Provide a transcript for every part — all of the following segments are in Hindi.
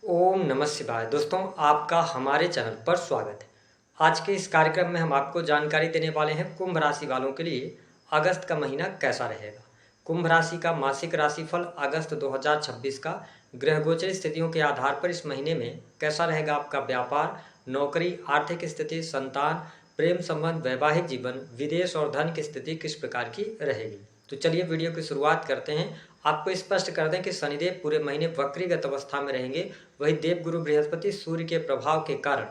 ओम नमः शिवाय। दोस्तों, आपका हमारे चैनल पर स्वागत है। आज के इस कार्यक्रम में हम आपको जानकारी देने वाले हैं कुंभ राशि वालों के लिए अगस्त का महीना कैसा रहेगा। कुंभ राशि का मासिक राशिफल अगस्त 2026 का ग्रह गोचर स्थितियों के आधार पर इस महीने में कैसा रहेगा। आपका व्यापार, नौकरी, आर्थिक स्थिति, संतान, प्रेम संबंध, वैवाहिक जीवन, विदेश और धन की स्थिति किस प्रकार की रहेगी। तो चलिए वीडियो की शुरुआत करते हैं। आपको स्पष्ट कर दें कि शनिदेव पूरे महीने वक्रीगत अवस्था में रहेंगे। वही देवगुरु बृहस्पति सूर्य के प्रभाव के कारण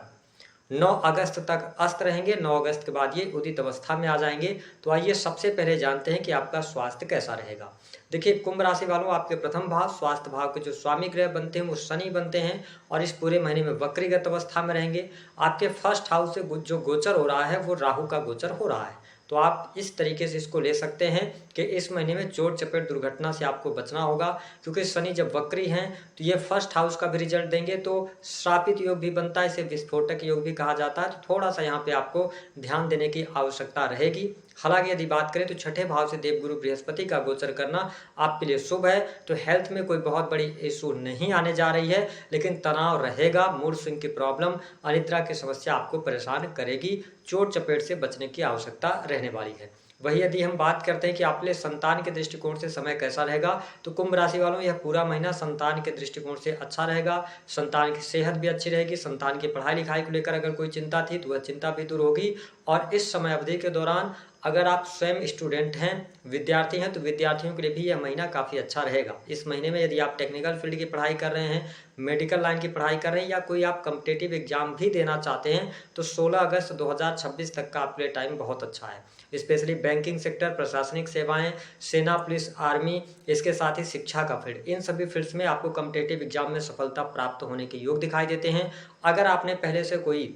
9 अगस्त तक अस्त रहेंगे। 9 अगस्त के बाद ये उदित अवस्था में आ जाएंगे। तो आइए सबसे पहले जानते हैं कि आपका स्वास्थ्य कैसा रहेगा। देखिए, कुंभ राशि वालों, आपके प्रथम भाव स्वास्थ्य भाव के जो स्वामी ग्रह बनते हैं वो शनि बनते हैं और इस पूरे महीने में वक्रीगत अवस्था में रहेंगे। आपके फर्स्ट हाउस से जो गोचर हो रहा है वो राहु का गोचर हो रहा है। तो आप इस तरीके से इसको ले सकते हैं कि इस महीने में चोट चपेट दुर्घटना से आपको बचना होगा, क्योंकि शनि जब वक्री हैं तो ये फर्स्ट हाउस का भी रिजल्ट देंगे। तो श्रापित योग भी बनता है, इसे विस्फोटक योग भी कहा जाता है। तो थोड़ा सा यहाँ पे आपको ध्यान देने की आवश्यकता रहेगी। हालांकि यदि बात करें तो छठे भाव से देवगुरु बृहस्पति का गोचर करना आपके लिए शुभ है। तो हेल्थ में कोई बहुत बड़ी इशू नहीं आने जा रही है, लेकिन तनाव रहेगा, मूड स्विंग की प्रॉब्लम, अनिद्रा की समस्या आपको परेशान करेगी। चोट चपेट से बचने की आवश्यकता रहने वाली है। वही यदि हम बात करते हैं कि आपके लिए संतान के दृष्टिकोण से समय कैसा रहेगा, तो कुंभ राशि वालों यह पूरा महीना संतान के दृष्टिकोण से अच्छा रहेगा। संतान की सेहत भी अच्छी रहेगी। संतान की पढ़ाई लिखाई को लेकर अगर कोई चिंता थी तो वह चिंता भी दूर होगी। और इस समय अवधि के दौरान अगर आप स्वयं स्टूडेंट हैं, विद्यार्थी हैं, तो विद्यार्थियों के लिए भी यह महीना काफ़ी अच्छा रहेगा। इस महीने में यदि आप टेक्निकल फील्ड की पढ़ाई कर रहे हैं, मेडिकल लाइन की पढ़ाई कर रहे हैं या कोई आप कम्पिटेटिव एग्जाम भी देना चाहते हैं, तो 16 अगस्त 2026 तक का आपके लिए टाइम बहुत अच्छा है। स्पेशली बैंकिंग सेक्टर, प्रशासनिक सेवाएं, सेना, पुलिस, आर्मी, इसके साथ ही शिक्षा का फील्ड, इन सभी फील्ड्स में आपको कम्पिटेटिव एग्जाम में सफलता प्राप्त होने के योग दिखाई देते हैं। अगर आपने पहले से कोई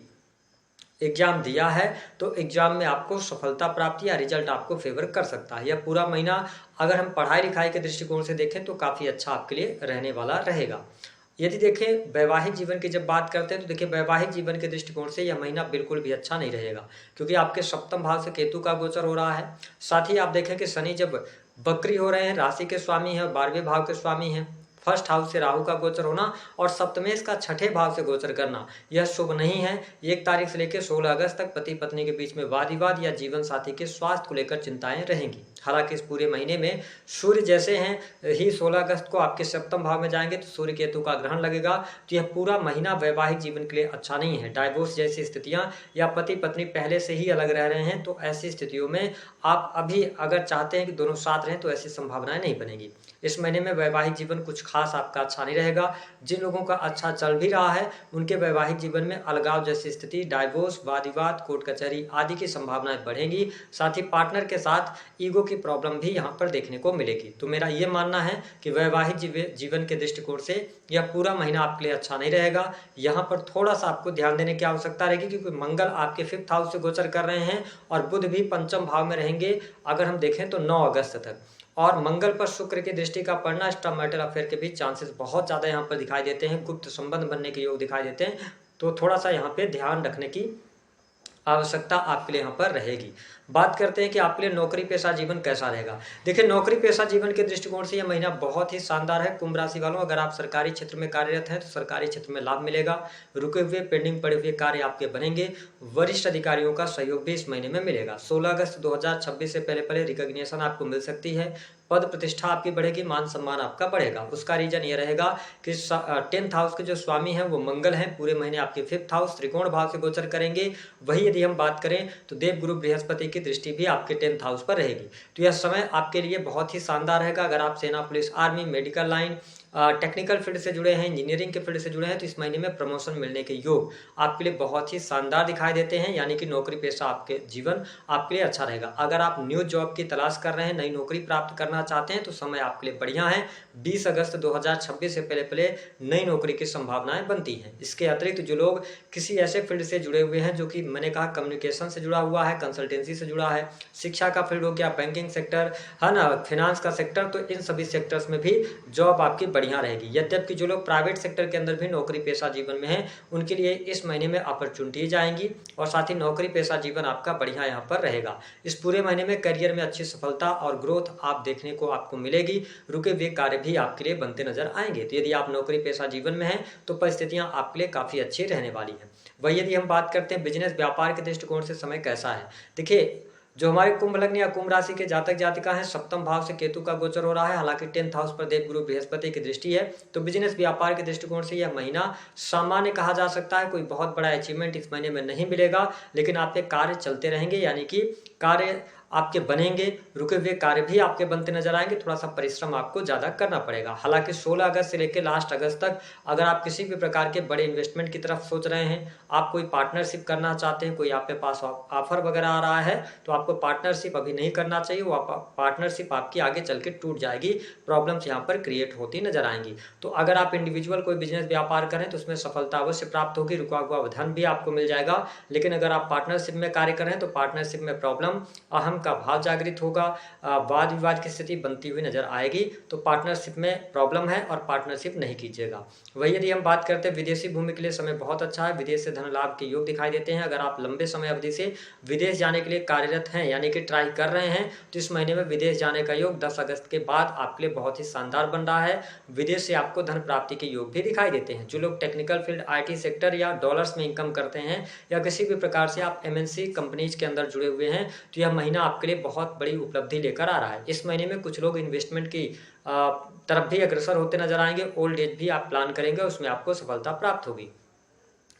एग्जाम दिया है तो एग्जाम में आपको सफलता प्राप्ति या रिजल्ट आपको फेवर कर सकता है। यह पूरा महीना अगर हम पढ़ाई लिखाई के दृष्टिकोण से देखें तो काफ़ी अच्छा आपके लिए रहने वाला रहेगा। यदि देखें वैवाहिक जीवन की जब बात करते हैं तो देखिए, वैवाहिक जीवन के दृष्टिकोण से यह महीना बिल्कुल भी अच्छा नहीं रहेगा, क्योंकि आपके सप्तम भाव से केतु का गोचर हो रहा है। साथ ही आप देखें कि शनि जब वक्री हो रहे हैं, राशि के स्वामी हैं और 12वें भाव के स्वामी हैं। फर्स्ट हाउस से राहु का गोचर होना और सप्तमेश का छठे भाव से गोचर करना यह शुभ नहीं है। 1 तारीख से लेकर 16 अगस्त तक पति पत्नी के बीच में वाद विवाद या जीवन साथी के स्वास्थ्य को लेकर चिंताएं रहेंगी। हालांकि इस पूरे महीने में सूर्य जैसे हैं ही 16 अगस्त को आपके सप्तम भाव में जाएंगे तो सूर्य केतु का ग्रहण लगेगा। तो यह पूरा महीना वैवाहिक जीवन के लिए अच्छा नहीं है। डाइवोर्स जैसी स्थितियां या पति पत्नी पहले से ही अलग रह रहे हैं तो ऐसी स्थितियों में आप अभी अगर चाहते हैं कि दोनों साथ रहें तो ऐसी संभावनाएं नहीं बनेगी। इस महीने में वैवाहिक जीवन कुछ खास आपका अच्छा नहीं रहेगा। जिन लोगों का अच्छा चल भी रहा है उनके वैवाहिक जीवन में अलगाव जैसी स्थिति, डाइवोर्स, वाद विवाद, कोर्ट कचहरी आदि की संभावनाएं बढ़ेंगी। साथ ही पार्टनर के साथ ईगो की प्रॉब्लम भी यहाँ पर देखने को मिलेगी। तो मेरा ये मानना है कि वैवाहिक जीवन के दृष्टिकोण से यह पूरा महीना आपके लिए अच्छा नहीं रहेगा। यहाँ पर थोड़ा सा आपको ध्यान देने की आवश्यकता रहेगी, क्योंकि मंगल आपके 5th हाउस से गोचर कर रहे हैं और बुध भी पंचम भाव में रहेंगे अगर हम देखें तो 9 अगस्त तक। और मंगल पर शुक्र की दृष्टि का पड़ना एक्स्ट्रा मैरिटल अफेयर के भी चांसेस बहुत ज़्यादा यहाँ पर दिखाई देते हैं। गुप्त संबंध बनने के योग दिखाई देते हैं। तो थोड़ा सा यहाँ पे ध्यान रखने की आवश्यकता आपके लिए यहाँ पर रहेगी। बात करते हैं कि आपके लिए नौकरी पेशा जीवन कैसा रहेगा। देखिए, नौकरी पेशा जीवन के दृष्टिकोण से यह महीना बहुत ही शानदार है। कुंभ राशि वालों, अगर आप सरकारी क्षेत्र में कार्यरत हैं तो सरकारी क्षेत्र में लाभ मिलेगा। रुके हुए पेंडिंग पड़े हुए कार्य आपके बनेंगे। वरिष्ठ अधिकारियों का सहयोग भी इस महीने में मिलेगा। 16 अगस्त 2026 से पहले पहले रिकॉग्निशन आपको मिल सकती है। पद प्रतिष्ठा आपकी बढ़ेगी, मान सम्मान आपका बढ़ेगा। उसका रीजन ये रहेगा कि 10th हाउस के जो स्वामी हैं वो मंगल हैं। पूरे महीने आपके 5th हाउस त्रिकोण भाव से गोचर करेंगे। वही यदि हम बात करें तो देवगुरु बृहस्पति की दृष्टि भी आपके 10th हाउस पर रहेगी। तो यह समय आपके लिए बहुत ही शानदार रहेगा। अगर आप सेना, police, army, medical line, technical field से जुड़े हैं, इंजीनियरिंग के फील्ड से जुड़े हैं, तो इस महीने में प्रमोशन मिलने के योग आपके लिए बहुत ही शानदार दिखाई देते हैं। यानी कि नौकरी पेशा आपके जीवन आपके लिए अच्छा रहेगा। अगर आप न्यू जॉब की तलाश कर रहे हैं, नई नौकरी प्राप्त करना चाहते हैं तो समय आपके लिए बढ़िया है। 20 अगस्त 2026 से पहले पहले नई नौकरी की संभावनाएं बनती हैं। इसके अतिरिक्त जो लोग किसी ऐसे फील्ड से जुड़े हुए हैं जो कि मैंने कहा कम्युनिकेशन से जुड़ा हुआ है, कंसल्टेंसी से जुड़ा है, शिक्षा का फील्ड हो गया, बैंकिंग सेक्टर है ना, फाइनेंस का सेक्टर, तो इन सभी सेक्टर्स में भी जॉब आपकी बढ़िया रहेगी। यद्यपि जो लोग प्राइवेट सेक्टर के अंदर भी नौकरी पेशा जीवन में हैं, उनके लिए इस महीने में अपॉर्चुनिटीज आएंगी और साथ ही नौकरी पेशा जीवन आपका बढ़िया यहाँ पर रहेगा। इस पूरे महीने में करियर में अच्छी सफलता और ग्रोथ आप देखने को आपको मिलेगी। रुके हुए कार्य भी आपके लिए बनते नजर आएंगे। तो यदि आप नौकरी पेशा जीवन में हैं तो परिस्थितियां आपके लिए काफी अच्छी रहने वाली हैं। वही यदि हम बात करते हैं बिजनेस व्यापार के दृष्टिकोण से समय कैसा है, देखिए जो हमारे कुंभ लग्न या कुंभ राशि के जातक जातिका हैं, सप्तम भाव से केतु का गोचर हो रहा है। हालांकि 10th हाउस पर देवगुरु बृहस्पति की दृष्टि है, तो बिजनेस व्यापार के दृष्टिकोण से यह महीना सामान्य कहा जा सकता है। कोई बहुत बड़ा अचीवमेंट इस महीने में नहीं मिलेगा, लेकिन आपके कार्य चलते रहेंगे, यानी कि कार्य आपके बनेंगे। रुके हुए कार्य भी आपके बनते नजर आएंगे। थोड़ा सा परिश्रम आपको ज्यादा करना पड़ेगा। हालांकि 16 अगस्त से लेकर लास्ट अगस्त तक अगर आप किसी भी प्रकार के बड़े इन्वेस्टमेंट की तरफ सोच रहे हैं, आप कोई पार्टनरशिप करना चाहते हैं, कोई आपके पास ऑफर वगैरह आ रहा है, तो आपको पार्टनरशिप अभी नहीं करना चाहिए। वो पार्टनरशिप आपकी आगे चल के टूट जाएगी, प्रॉब्लम्स यहाँ पर क्रिएट होती नजर आएंगी। तो अगर आप इंडिविजुअल कोई बिजनेस व्यापार करें तो उसमें सफलता अवश्य प्राप्त होगी, रुका हुआ धन भी आपको मिल जाएगा। लेकिन अगर आप पार्टनरशिप में कार्य करें तो पार्टनरशिप में प्रॉब्लम, अहम का भाव जागृत होगा, वाद विवाद की स्थिति बनती हुई नजर आएगी। तो पार्टनरशिप में प्रॉब्लम है और पार्टनरशिप नहीं कीजिएगा। वही यदि हम बात करते हैं विदेशी भूमि के लिए समय बहुत अच्छा है। विदेश से धन लाभ के योग दिखाई देते हैं। अगर आप लंबे समय अवधि से विदेश जाने के लिए कार्यरत हैं, यानी कि ट्राई कर रहे हैं, तो इस महीने में विदेश जाने का योग 10 अगस्त के बाद आपके लिए बहुत ही शानदार बन रहा है। विदेश से आपको धन प्राप्ति के योग भी दिखाई देते हैं। जो लोग टेक्निकल फील्ड, IT सेक्टर या डॉलर्स में इनकम करते हैं, या किसी भी प्रकार से आप MNC कंपनीज के अंदर जुड़े हुए हैं, तो यह महीना आपके लिए बहुत बड़ी उपलब्धि लेकर आ रहा है। इस महीने में कुछ लोग इन्वेस्टमेंट की तरफ भी अग्रसर होते नजर आएंगे। ओल्ड एज भी आप प्लान करेंगे, उसमें आपको सफलता प्राप्त होगी।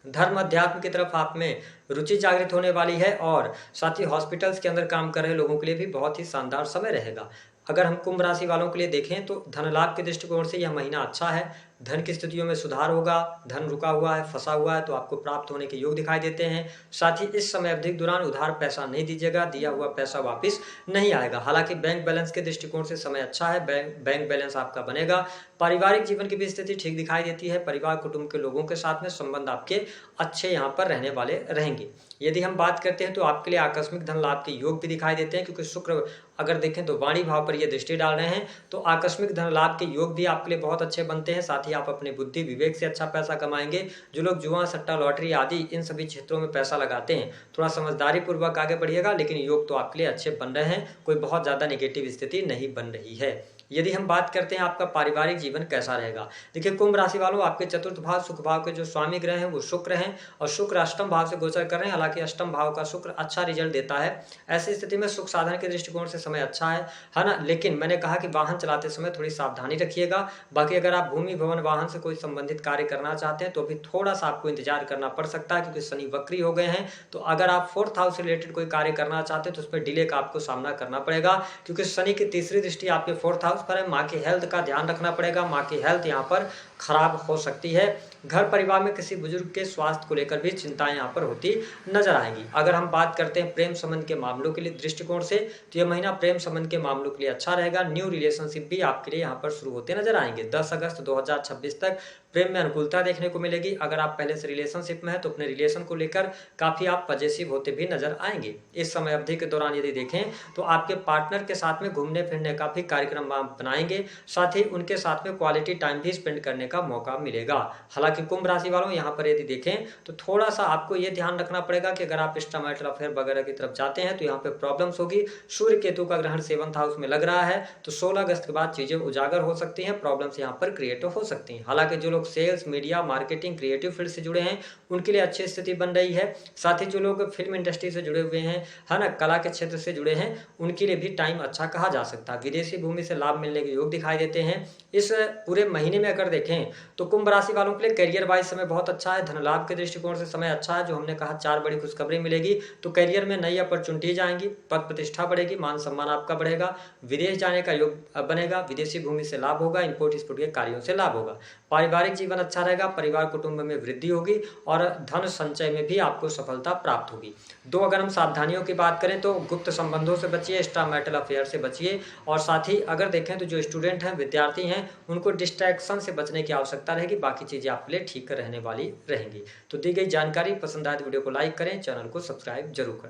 धर्म अध्यात्म की तरफ आप में रुचि जागृत होने वाली है और साथ ही हॉस्पिटल्स के अंदर काम कर रहे लोगों के लिए भी बहुत ही शानदार समय रहेगा। अगर हम कुंभ राशि वालों के लिए देखें तो धन लाभ के दृष्टिकोण से यह महीना अच्छा है। धन की स्थितियों में सुधार होगा। धन रुका हुआ है, फंसा हुआ है, तो आपको प्राप्त होने के योग दिखाई देते हैं। साथ ही इस समय अवधि के दौरान उधार पैसा नहीं दीजिएगा, दिया हुआ पैसा वापस नहीं आएगा। हालांकि बैंक बैलेंस के दृष्टिकोण से समय अच्छा है, बैंक बैलेंस आपका बनेगा। पारिवारिक जीवन की भी स्थिति ठीक दिखाई देती है। परिवार कुटुंब के लोगों के साथ में संबंध आपके अच्छे यहाँ पर रहने वाले रहेंगे। यदि हम बात करते हैं तो आपके लिए आकस्मिक धन लाभ के योग भी दिखाई देते हैं, क्योंकि शुक्र अगर देखें तो वाणी भाव पर ये दृष्टि डाल रहे हैं, तो आकस्मिक धन लाभ के योग भी आपके लिए बहुत अच्छे बनते हैं। साथ ही आप अपनी बुद्धि विवेक से अच्छा पैसा कमाएंगे। जो लोग जुआ, सट्टा, लॉटरी आदि इन सभी क्षेत्रों में पैसा लगाते हैं, थोड़ा समझदारी पूर्वक आगे बढ़िएगा। लेकिन योग तो आपके लिए अच्छे बन रहे हैं, कोई बहुत ज्यादा नेगेटिव स्थिति नहीं बन रही है। यदि हम बात करते हैं आपका पारिवारिक जीवन कैसा रहेगा, देखिए कुंभ राशि वालों, आपके चतुर्थ भाव सुख भाव के जो स्वामी ग्रह हैं वो शुक्र हैं, और शुक्र अष्टम भाव से गोचर कर रहे हैं। हालांकि अष्टम भाव का शुक्र अच्छा रिजल्ट देता है। ऐसी स्थिति में सुख साधन के दृष्टिकोण से समय अच्छा है ना। लेकिन मैंने कहा कि वाहन चलाते समय थोड़ी सावधानी रखिएगा। बाकी अगर आप भूमि भवन वाहन से कोई संबंधित कार्य करना चाहते हैं तो अभी थोड़ा सा आपको इंतजार करना पड़ सकता है, क्योंकि शनि वक्री हो गए हैं। तो अगर आप 4th हाउस से रिलेटेड कोई कार्य करना चाहते हैं तो उसमें डिले का आपको सामना करना पड़ेगा, क्योंकि शनि की तीसरी दृष्टि आपके 4th हाउस पर है। माँ की हेल्थ का ध्यान रखना पड़ेगा। माँ की हेल्थ यहाँ पर खराब हो सकती है। घर परिवार में किसी बुजुर्ग के स्वास्थ्य को लेकर भी चिंताएं यहाँ पर होती नजर आएंगी। अगर हम बात करते हैं प्रेम संबंध के मामलों के लिए दृष्टिकोण से, तो यह महीना प्रेम संबंध के मामलों के लिए अच्छा रहेगा। न्यू रिलेशनशिप भी आपके लिए यहाँ पर शुरू होते नजर आएंगे। 10 अगस्त 2026 तक प्रेम में अनुकूलता देखने को मिलेगी। अगर आप पहले से रिलेशनशिप में हैं तो अपने रिलेशन को लेकर काफी आप पॉजिटिव होते भी नजर आएंगे। इस समय अवधि के दौरान यदि देखें तो आपके पार्टनर के साथ में घूमने फिरने का भी कार्यक्रम आप बनाएंगे। साथ ही उनके साथ में क्वालिटी टाइम भी स्पेंड करने का मौका मिलेगा। हालांकि कुंभ राशि वालों, यहाँ पर यदि देखें तो थोड़ा सा आपको यह ध्यान रखना पड़ेगा कि अगर आप एक्स्ट्रा मैरिटल अफेयर वगैरह की तरफ जाते हैं तो यहाँ पे प्रॉब्लम्स होगी। सूर्य केतु का ग्रहण 7th हाउस में लग रहा है, तो 16 अगस्त के बाद चीजें उजागर हो सकती हैं, प्रॉब्लम्स यहाँ पर क्रिएट हो सकती हैं। हालांकि जो लोग sales, media, marketing, creative field से जुड़े हैं उनके लिए अच्छी स्थिति बन रही है। साथ ही जो लोग फिल्म इंडस्ट्री से जुड़े हुए हैं, है ना, कला के क्षेत्र से जुड़े हैं, उनके लिए भी टाइम अच्छा कहा जा सकता है। विदेशी भूमि से लाभ मिलने के योग दिखाई देते हैं। इस पूरे महीने में अगर देखें तो कुंभ राशि वालों के लिए करियर वाइज समय बहुत अच्छा है। धन लाभ के दृष्टिकोण से समय अच्छा है। जो हमने कहा 4 बड़ी खुशखबरी मिलेगी, तो करियर में नई अपॉर्चुनिटीज आएंगी, पद प्रतिष्ठा बढ़ेगी, मान सम्मान आपका बढ़ेगा, विदेश जाने का योग बनेगा, विदेशी भूमि से लाभ होगा, इंपोर्ट एक्सपोर्ट के कार्यों से लाभ होगा। पारिवारिक जीवन अच्छा रहेगा, परिवार कुटुंब में वृद्धि होगी और धन संचय में भी आपको सफलता प्राप्त होगी। अगर हम सावधानियों की बात करें तो गुप्त संबंधों से बचिए, एक्स्ट्रा मैरिटल अफेयर से बचिए, और साथ ही अगर देखें तो जो स्टूडेंट हैं, विद्यार्थी हैं, उनको डिस्ट्रैक्शन से बचने की आवश्यकता रहेगी। बाकी चीजें आपके लिए ठीक रहने वाली रहेंगी। तो दी गई जानकारी पसंद आए तो वीडियो को लाइक करें, चैनल को सब्सक्राइब जरूर करें।